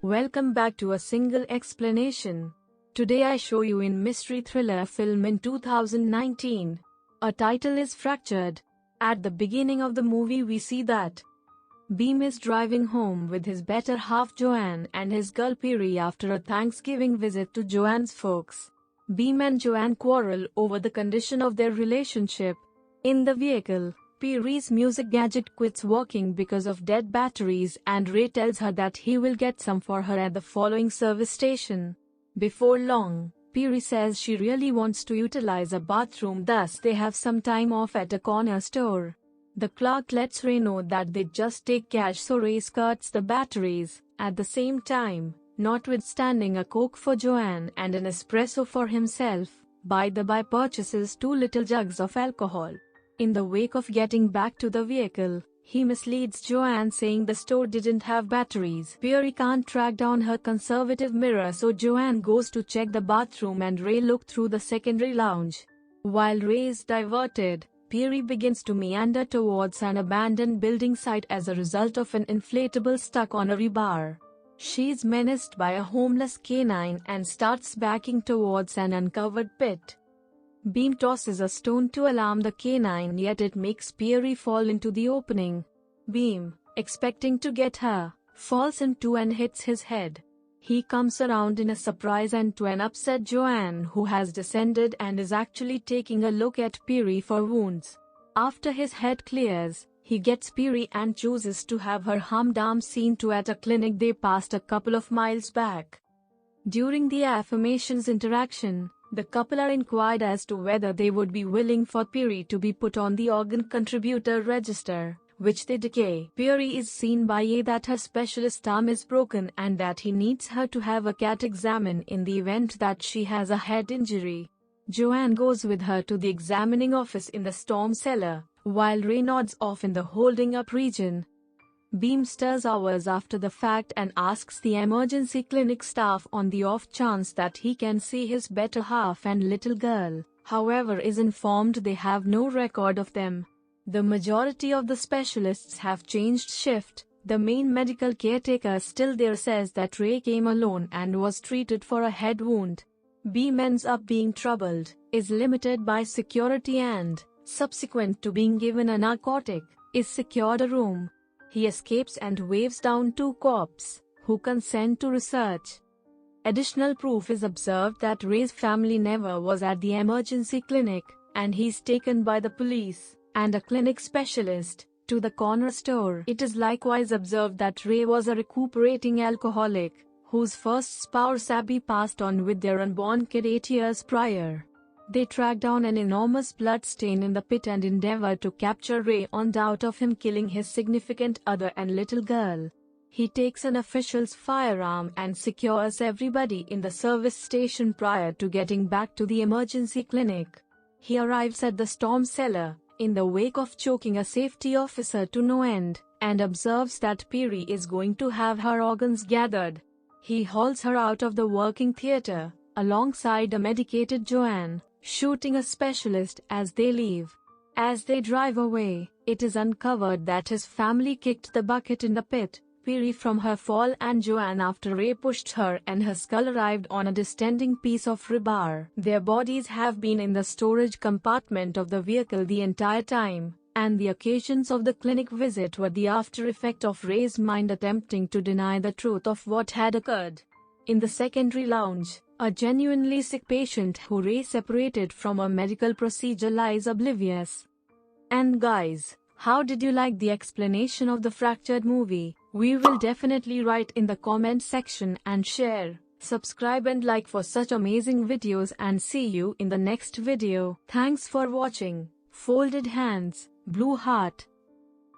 Welcome back to a single explanation. Today I show you in mystery thriller film in 2019. A title is Fractured. At the beginning of the movie we see that Beam is driving home with his better half Joanne and his girl Perry after a Thanksgiving visit to Joanne's folks. Beam and Joanne quarrel over the condition of their relationship. In the vehicle, Perry's music gadget quits working because of dead batteries and Ray tells her that he will get some for her at the following service station. Before long, Perry says she really wants to utilize a bathroom, thus they have some time off at a corner store. The clerk lets Ray know that they just take cash, so Ray skirts the batteries. At the same time, notwithstanding a Coke for Joanne and an espresso for himself, by-the-by purchases 2 little jugs of alcohol. In the wake of getting back to the vehicle, he misleads Joanne saying the store didn't have batteries. Perry can't track down her conservative mirror, so Joanne goes to check the bathroom and Ray look through the secondary lounge. While Ray is diverted, Perry begins to meander towards an abandoned building site as a result of an inflatable stuck on a rebar. She is menaced by a homeless canine and starts backing towards an uncovered pit. Beam tosses a stone to alarm the canine, yet it makes Perry fall into the opening. Beam, expecting to get her, falls into and hits his head. He comes around in a surprise and to an upset Joanne, who has descended and is actually taking a look at Perry for wounds. After his head clears, he gets Perry and chooses to have her harmed arm seen to at a clinic they passed a couple of miles back. During the affirmations interaction, the couple are inquired as to whether they would be willing for Perry to be put on the organ contributor register, which they decay. Perry is seen by A that her specialist arm is broken and that he needs her to have a CAT examine in the event that she has a head injury. Joanne goes with her to the examining office in the storm cellar, while Ray nods off in the holding up region. Beam stirs hours after the fact and asks the emergency clinic staff on the off chance that he can see his better half and little girl, however is informed they have no record of them. The majority of the specialists have changed shift. The main medical caretaker still there says that Ray came alone and was treated for a head wound. Beam ends up being troubled, is limited by security and, subsequent to being given a narcotic, is secured a room. He escapes and waves down 2 cops, who consent to research. Additional proof is observed that Ray's family never was at the emergency clinic, and he's taken by the police and a clinic specialist to the corner store. It is likewise observed that Ray was a recuperating alcoholic, whose first spouse Abby passed on with their unborn kid 8 years prior. They track down an enormous blood stain in the pit and endeavor to capture Ray on doubt of him killing his significant other and little girl. He takes an official's firearm and secures everybody in the service station prior to getting back to the emergency clinic. He arrives at the storm cellar, in the wake of choking a safety officer to no end, and observes that Perry is going to have her organs gathered. He hauls her out of the working theater, alongside a medicated Joanne, shooting a specialist as they leave. As they drive away, it is uncovered that his family kicked the bucket in the pit, Perry from her fall and Joanne after Ray pushed her and her skull arrived on a distending piece of rebar. Their bodies have been in the storage compartment of the vehicle the entire time, and the occasions of the clinic visit were the after effect of Ray's mind attempting to deny the truth of what had occurred. In the secondary lounge, a genuinely sick patient who Ray separated from a medical procedure lies oblivious. And guys, how did you like the explanation of the Fractured movie? We will definitely write in the comment section and share, subscribe and like for such amazing videos, and see you in the next video. Thanks for watching. Folded hands, blue heart.